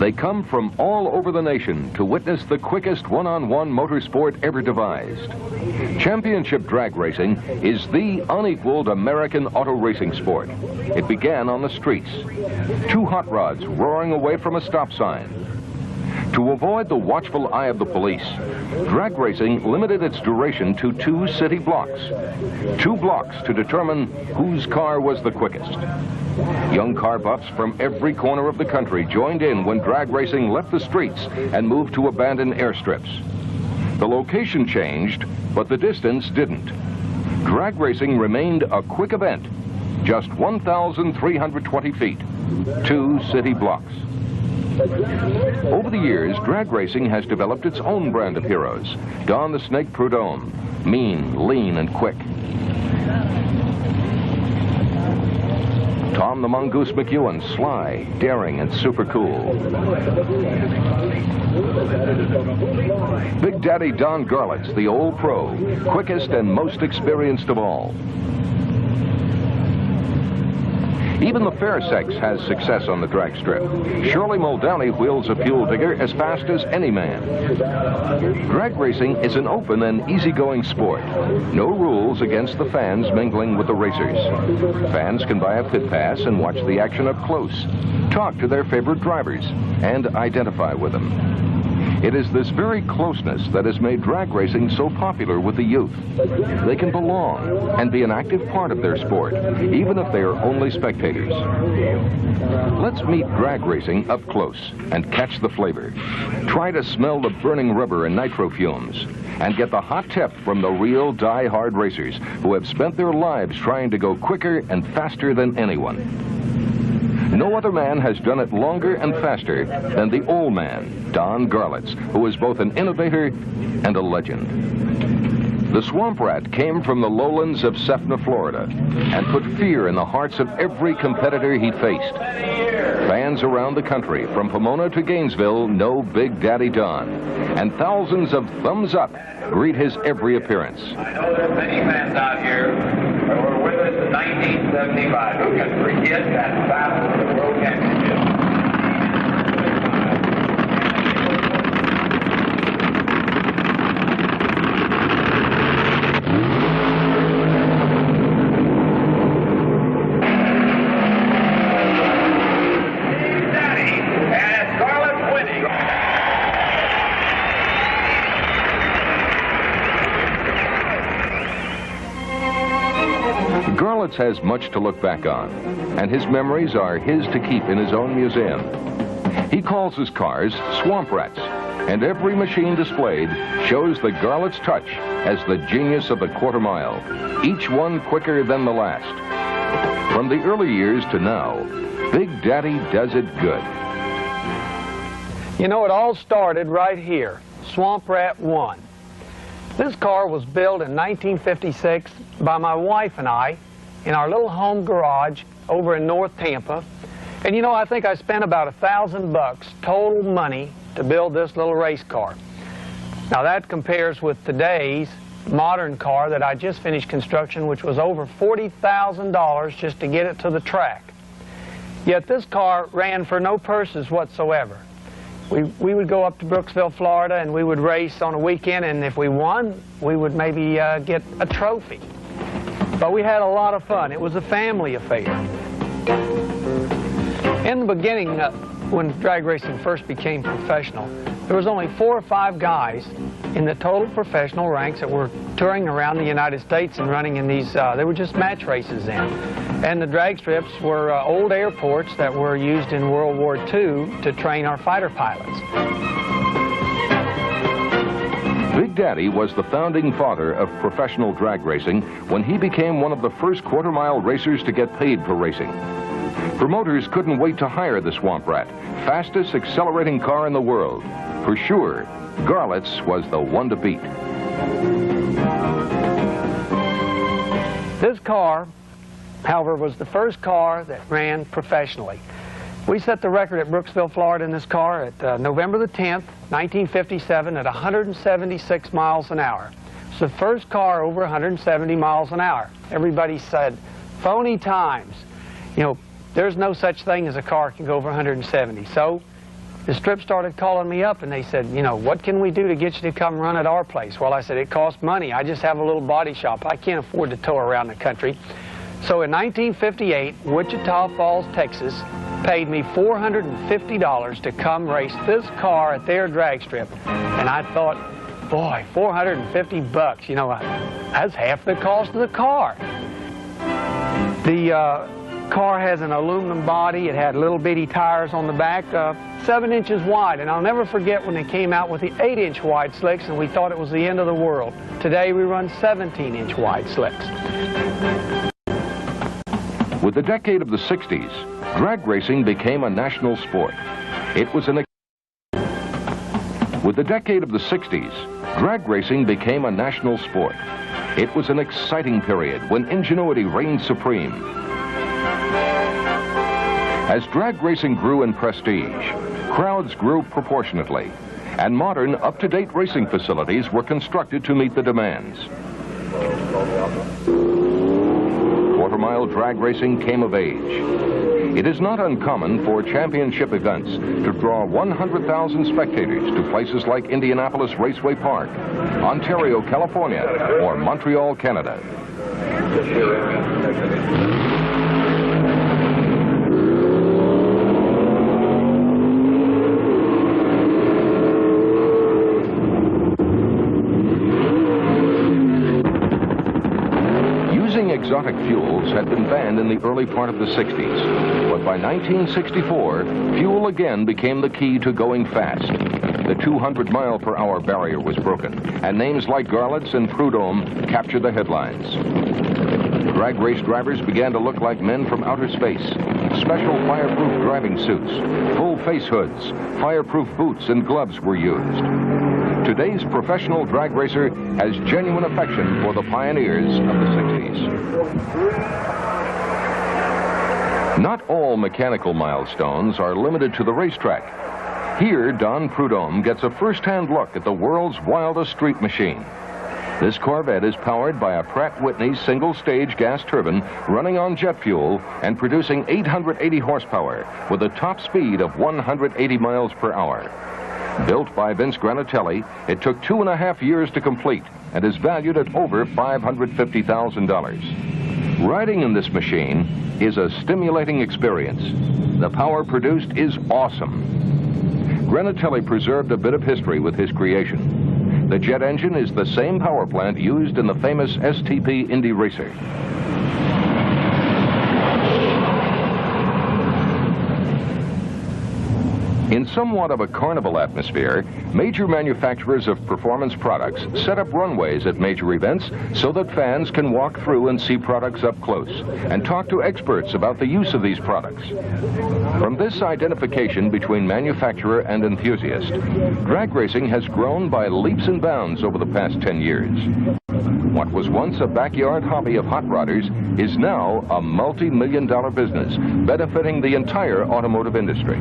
They come from all over the nation to witness the quickest one-on-one motorsport ever devised. Championship drag racing is the unequaled American auto racing sport. It began on the streets. Two hot rods roaring away from a stop sign. To avoid the watchful eye of the police, drag racing limited its duration to 2 city blocks. 2 blocks to determine whose car was the quickest. Young car buffs from every corner of the country joined in when drag racing left the streets and moved to abandoned airstrips. The location changed, but the distance didn't. Drag racing remained a quick event, just 1,320 feet, 2 city blocks. Over the years, drag racing has developed its own brand of heroes. Don the Snake Prudhomme, mean, lean, and quick. Tom the Mongoose McEwen, sly, daring, and super cool. Big Daddy Don Garlits, the old pro, quickest and most experienced of all. Even the fair sex has success on the drag strip. Shirley Muldowney wheels a fuel digger as fast as any man. Drag racing is an open and easygoing sport. No rules against the fans mingling with the racers. Fans can buy a pit pass and watch the action up close, talk to their favorite drivers, and identify with them. It is this very closeness that has made drag racing so popular with the youth. They can belong and be an active part of their sport, even if they are only spectators. Let's meet drag racing up close and catch the flavor. Try to smell the burning rubber and nitro fumes, and get the hot tip from the real die-hard racers who have spent their lives trying to go quicker and faster than anyone. No other man has done it longer and faster than the old man, Don Garlits, who is both an innovator and a legend. The Swamp Rat came from the lowlands of Cessna, Florida, and put fear in the hearts of every competitor he faced. Fans around the country, from Pomona to Gainesville, know Big Daddy Don, and thousands of thumbs up greet his every appearance. I know there's many fans out here who were with us in 1975. Who can forget that battle for the World Championship? Garlits has much to look back on, and his memories are his to keep in his own museum. He calls his cars Swamp Rats, and every machine displayed shows the Garlits touch as the genius of the quarter mile, each one quicker than the last. From the early years to now, Big Daddy does it good. You know, it all started right here, Swamp Rat 1. This car was built in 1956 by my wife and I in our little home garage over in North Tampa. And you know, I think I spent about $1,000 total money to build this little race car. Now that compares with today's modern car that I just finished construction, which was over $40,000 just to get it to the track. Yet this car ran for no purses whatsoever. We would go up to Brooksville, Florida, and we would race on a weekend, and if we won, we would maybe get a trophy. But we had a lot of fun. It was a family affair. In the beginning, when drag racing first became professional, there was only 4 or 5 guys in the total professional ranks that were touring around the United States and running in these, they were just match races then. And the drag strips were old airports that were used in World War II to train our fighter pilots. Big Daddy was the founding father of professional drag racing when he became one of the first quarter-mile racers to get paid for racing. Promoters couldn't wait to hire the Swamp Rat, fastest accelerating car in the world. For sure, Garlits was the one to beat. This car, however, was the first car that ran professionally. We set the record at Brooksville, Florida in this car at November the 10th, 1957 at 176 miles an hour. It's the first car over 170 miles an hour. Everybody said, phony times. You know, there's no such thing as a car can go over 170. So the strip started calling me up, and they said, you know, what can we do to get you to come run at our place? Well, I said, it costs money. I just have a little body shop. I can't afford to tow around the country. So in 1958, Wichita Falls, Texas, paid me $450 to come race this car at their drag strip. And I thought, boy, 450 bucks, you know, that's half the cost of the car. The car has an aluminum body. It had little bitty tires on the back, 7 inches wide. And I'll never forget when they came out with the 8-inch wide slicks, and we thought it was the end of the world. Today we run 17-inch wide slicks. With the decade of the 60s, drag racing became a national sport. It was an With the decade of the 60s, drag racing became a national sport. It was an exciting period when ingenuity reigned supreme. As drag racing grew in prestige, crowds grew proportionately, and modern, up-to-date racing facilities were constructed to meet the demands. Quarter-mile drag racing came of age. It is not uncommon for championship events to draw 100,000 spectators to places like Indianapolis Raceway Park, Ontario, California, or Montreal, Canada. Exotic fuels had been banned in the early part of the 60s, but by 1964, fuel again became the key to going fast. The 200-mile-per-hour barrier was broken, and names like Garlits and Prudhomme captured the headlines. Drag race drivers began to look like men from outer space. Special fireproof driving suits, full face hoods, fireproof boots and gloves were used. Today's professional drag racer has genuine affection for the pioneers of the 60s. Not all mechanical milestones are limited to the racetrack. Here, Don Prudhomme gets a first-hand look at the world's wildest street machine. This Corvette is powered by a Pratt & Whitney single-stage gas turbine running on jet fuel and producing 880 horsepower with a top speed of 180 miles per hour. Built by Vince Granatelli, it took 2.5 years to complete and is valued at over $550,000. Riding in this machine is a stimulating experience. The power produced is awesome. Granatelli preserved a bit of history with his creation. The jet engine is the same power plant used in the famous STP Indy Racer. In somewhat of a carnival atmosphere, major manufacturers of performance products set up runways at major events so that fans can walk through and see products up close and talk to experts about the use of these products. From this identification between manufacturer and enthusiast, drag racing has grown by leaps and bounds over the past 10 years. What was once a backyard hobby of hot rodders is now a multi-million-dollar business benefiting the entire automotive industry.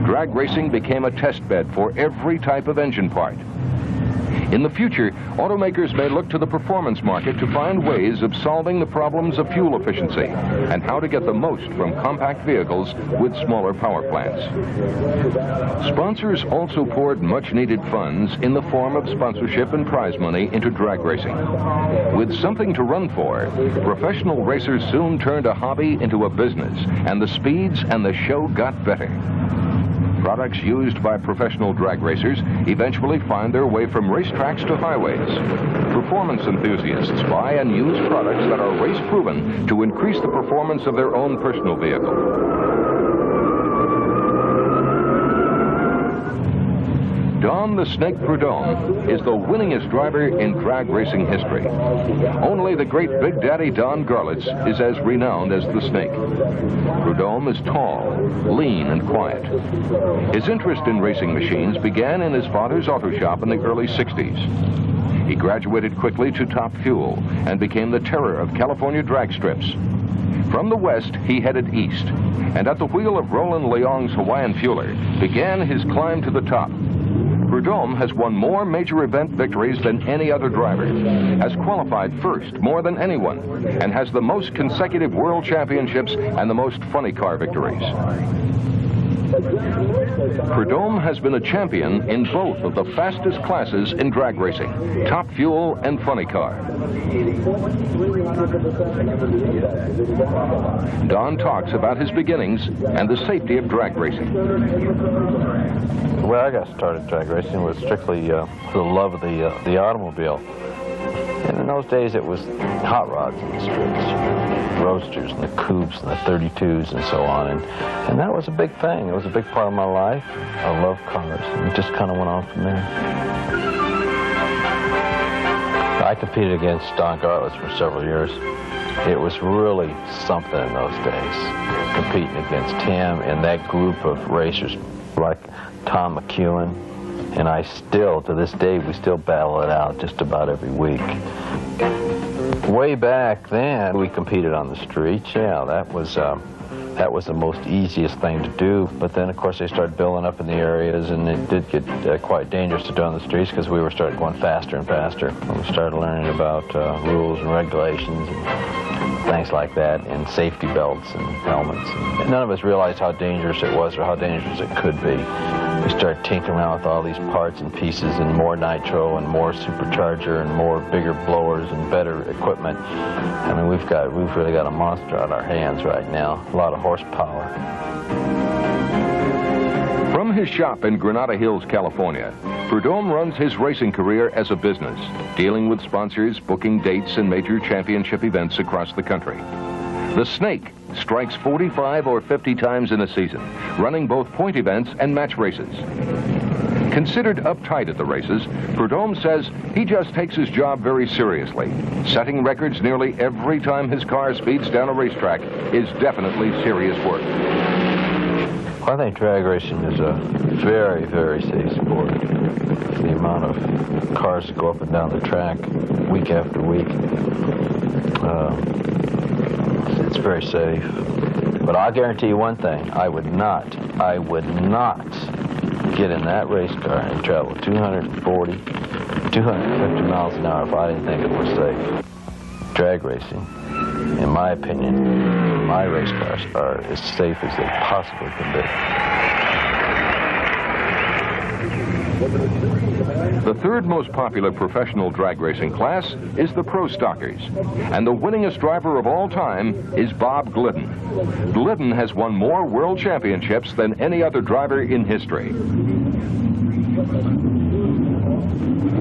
Drag racing became a test bed for every type of engine part. In the future, automakers may look to the performance market to find ways of solving the problems of fuel efficiency and how to get the most from compact vehicles with smaller power plants. Sponsors also poured much-needed funds in the form of sponsorship and prize money into drag racing. With something to run for, professional racers soon turned a hobby into a business, and the speeds and the show got better. Products used by professional drag racers eventually find their way from racetracks to highways. Performance enthusiasts buy and use products that are race-proven to increase the performance of their own personal vehicle. Don the Snake Prudhomme is the winningest driver in drag racing history. Only the great Big Daddy Don Garlits is as renowned as the Snake. Prudhomme is tall, lean, and quiet. His interest in racing machines began in his father's auto shop in the early 60s. He graduated quickly to Top Fuel and became the terror of California drag strips. From the west, he headed east, and at the wheel of Roland Leong's Hawaiian Fueler began his climb to the top. Prudhomme has won more major event victories than any other driver, has qualified first more than anyone, and has the most consecutive world championships and the most funny car victories. Prudhomme has been a champion in both of the fastest classes in drag racing, Top Fuel and Funny Car. Don talks about his beginnings and the safety of drag racing. The way I got started drag racing was strictly the love of the automobile. And in those days it was hot rods in the streets, roadsters and the coupes and the 32s and so on. And that was a big thing. It was a big part of my life. I loved cars, and it just kind of went on from there. I competed against Don Garlits for several years. It was really something in those days, competing against him and that group of racers like Tom McEwen. And I still, to this day, we still battle it out just about every week. Way back then, we competed on the streets. Yeah, that was the most easiest thing to do. But then, of course, they started building up in the areas, and it did get quite dangerous to do on the streets because we were started going faster and faster. And we started learning about rules and regulations and things like that, and safety belts and helmets. And none of us realized how dangerous it was or how dangerous it could be. We started tinkering around with all these parts and pieces and more nitro and more supercharger and more bigger blowers and better equipment. I mean, we've really got a monster on our hands right now. A lot of horsepower. From his shop in Granada Hills, California, Prudhomme runs his racing career as a business, dealing with sponsors, booking dates, and major championship events across the country. The Snake strikes 45 or 50 times in a season, running both point events and match races. Considered uptight at the races, Prudhomme says he just takes his job very seriously. Setting records nearly every time his car speeds down a racetrack is definitely serious work. I think drag racing is a very, very safe sport. The amount of cars that go up and down the track week after week, it's very safe. But I'll guarantee you one thing, I would not get in that race car and travel 240, 250 miles an hour if I didn't think it was safe. Drag racing, in my opinion, my race cars are as safe as they possibly can be. The third most popular professional drag racing class is the Pro Stockers, and the winningest driver of all time is Bob Glidden. Glidden has won more world championships than any other driver in history.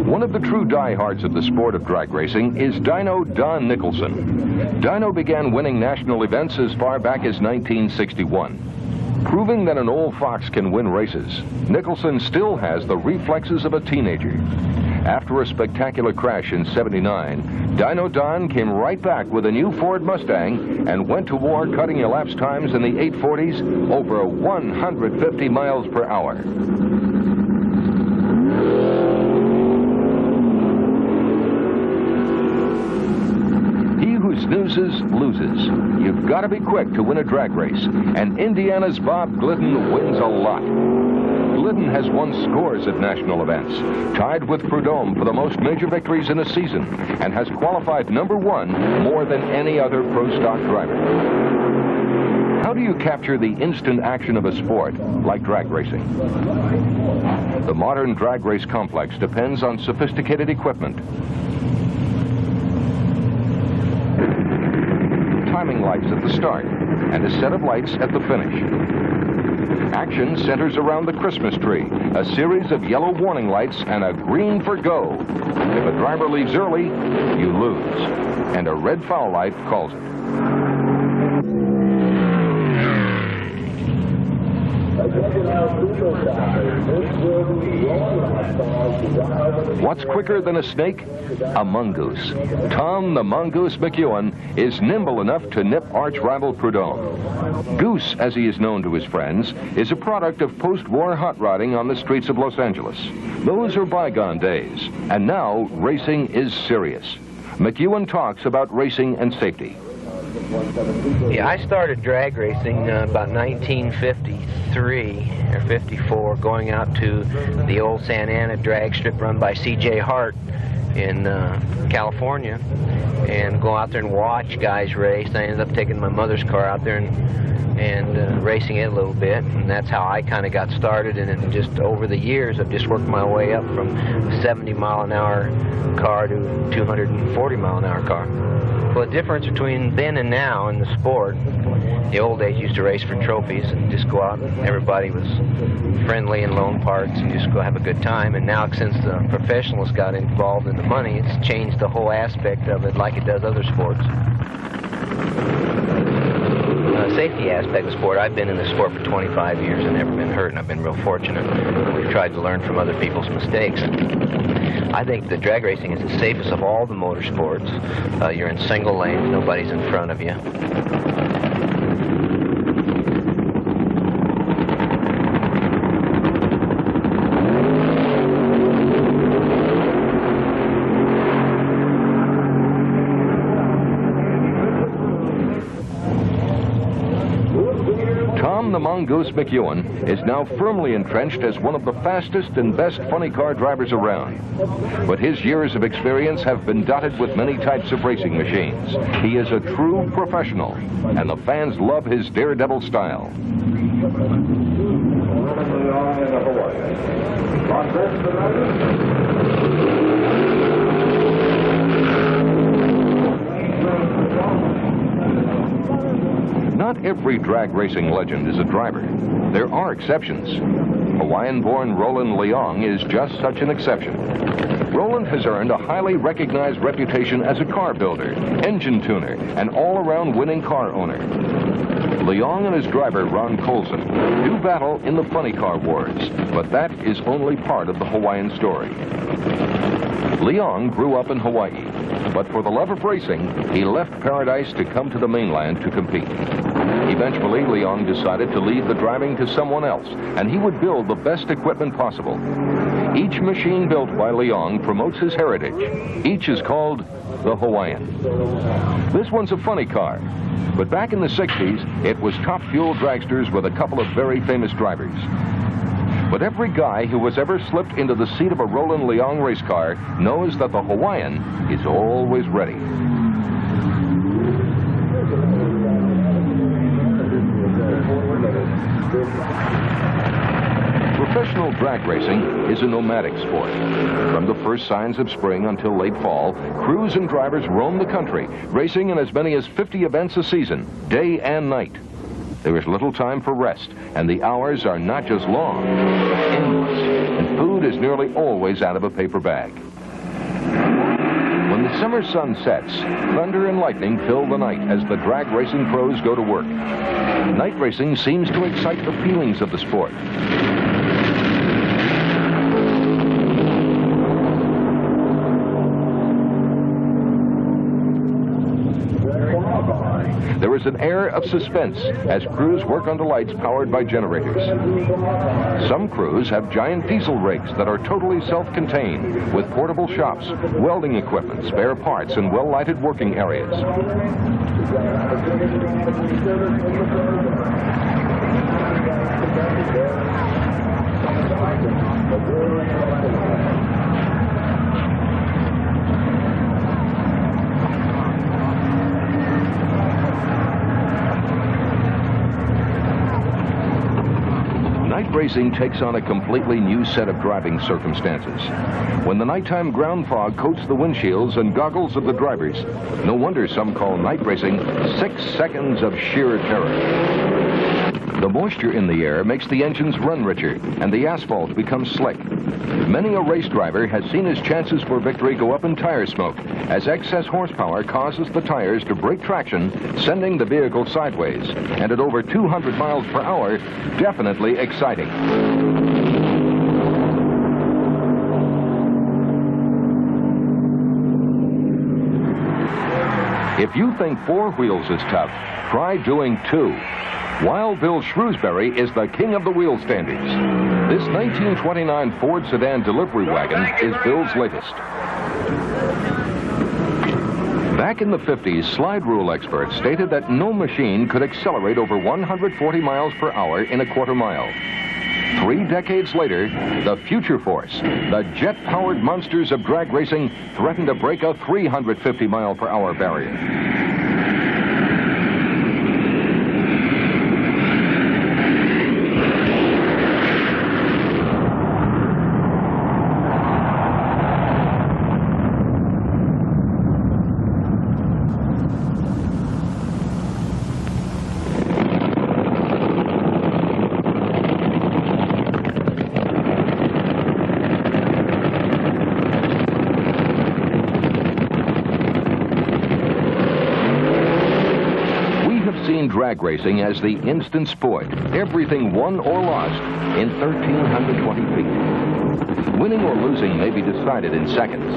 One of the true diehards of the sport of drag racing is Dino Don Nicholson. Dino began winning national events as far back as 1961. Proving that an old fox can win races, Nicholson still has the reflexes of a teenager. After a spectacular crash in '79, Dino Don came right back with a new Ford Mustang and went to war cutting elapsed times in the 840s over 150 miles per hour. Snoozes, loses. You've got to be quick to win a drag race, and Indiana's Bob Glidden wins a lot. Glidden has won scores at national events, tied with Prudhomme for the most major victories in a season, and has qualified #1 more than any other pro stock driver. How do you capture the instant action of a sport like drag racing? The modern drag race complex depends on sophisticated equipment, timing lights at the start, and a set of lights at the finish. Action centers around the Christmas tree, a series of yellow warning lights and a green for go. If a driver leaves early, you lose, and a red foul light calls it. What's quicker than a snake? A mongoose. Tom the Mongoose McEwen is nimble enough to nip arch-rival Prudhomme. Goose, as he is known to his friends, is a product of post-war hot rodding on the streets of Los Angeles. Those are bygone days, and now racing is serious. McEwen talks about racing and safety. Yeah, I started drag racing about 1953 or 54, going out to the old Santa Ana drag strip run by C.J. Hart, in California and go out there and watch guys race. I ended up taking my mother's car out there and racing it a little bit, and that's how I kind of got started. And then just over the years, I've just worked my way up from a 70-mile-an-hour car to 240-mile-an-hour car. Well, the difference between then and now in the sport, the old days used to race for trophies and just go out and everybody was friendly and loan parts and just go have a good time. And now, since the professionals got involved in the money, it's changed the whole aspect of it like it does other sports. Safety aspect of the sport, I've been in the sport for 25 years and never been hurt, and I've been real fortunate. We've tried to learn from other people's mistakes. I think the drag racing is the safest of all the motorsports. You're in single lanes, nobody's in front of you. The Mongoose McEwen is now firmly entrenched as one of the fastest and best funny car drivers around. But his years of experience have been dotted with many types of racing machines. He is a true professional, and the fans love his daredevil style. Not every drag racing legend is a driver. There are exceptions. Hawaiian-born Roland Leong is just such an exception. Roland has earned a highly recognized reputation as a car builder, engine tuner, and all-around winning car owner. Leong and his driver, Ron Colson, do battle in the funny car wars, but that is only part of the Hawaiian story. Leong grew up in Hawaii, but for the love of racing, he left paradise to come to the mainland to compete. Eventually, Leong decided to leave the driving to someone else, and he would build the best equipment possible. Each machine built by Leong promotes his heritage. Each is called the Hawaiian. This one's a funny car, but back in the 60s, it was top fuel dragsters with a couple of very famous drivers. But every guy who has ever slipped into the seat of a Roland Leong race car knows that the Hawaiian is always ready. Professional drag racing is a nomadic sport. From the first signs of spring until late fall, crews and drivers roam the country, racing in as many as 50 events a season, day and night. There is little time for rest, and the hours are not just long, but endless, and food is nearly always out of a paper bag. When the summer sun sets, thunder and lightning fill the night as the drag racing pros go to work. Night racing seems to excite the feelings of the sport. There is an air of suspense as crews work under lights powered by generators. Some crews have giant diesel rigs that are totally self-contained, with portable shops, welding equipment, spare parts, and well-lighted working areas. Night racing takes on a completely new set of driving circumstances. When the nighttime ground fog coats the windshields and goggles of the drivers, no wonder some call night racing 6 seconds of sheer terror. The moisture in the air makes the engines run richer, and the asphalt becomes slick. Many a race driver has seen his chances for victory go up in tire smoke, as excess horsepower causes the tires to break traction, sending the vehicle sideways, and at over 200 miles per hour, definitely exciting. If you think 4 wheels is tough, try doing 2. Wild Bill Shrewsbury is the king of the wheel standards. This 1929 Ford sedan delivery wagon is Bill's latest. Back in the 50s, slide rule experts stated that no machine could accelerate over 140 miles per hour in a quarter mile. 3 decades later, the future force, the jet-powered monsters of drag racing, threaten to break a 350-mile-per-hour barrier. Drag racing as the instant sport, everything won or lost in 1,320 feet. Winning or losing may be decided in seconds,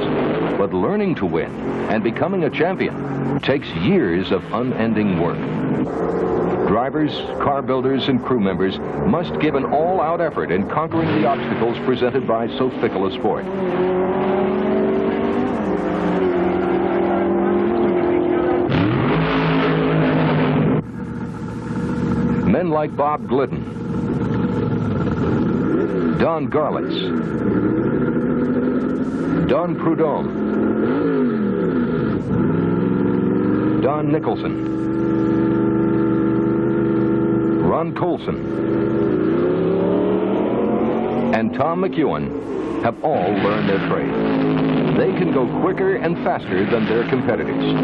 but learning to win and becoming a champion takes years of unending work. Drivers, car builders, and crew members must give an all-out effort in conquering the obstacles presented by so fickle a sport. Men like Bob Glidden, Don Garlits, Don Prudhomme, Don Nicholson, Ron Colson, and Tom McEwen have all learned their trade. They can go quicker and faster than their competitors.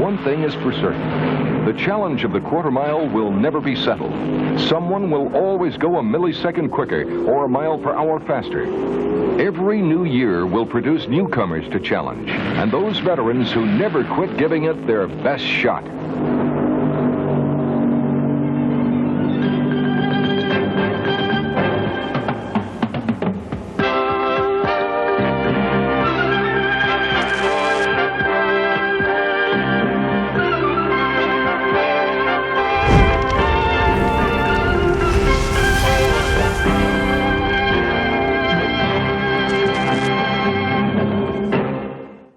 One thing is for certain. The challenge of the quarter mile will never be settled. Someone will always go a millisecond quicker or a mile per hour faster. Every new year will produce newcomers to challenge, and those veterans who never quit giving it their best shot.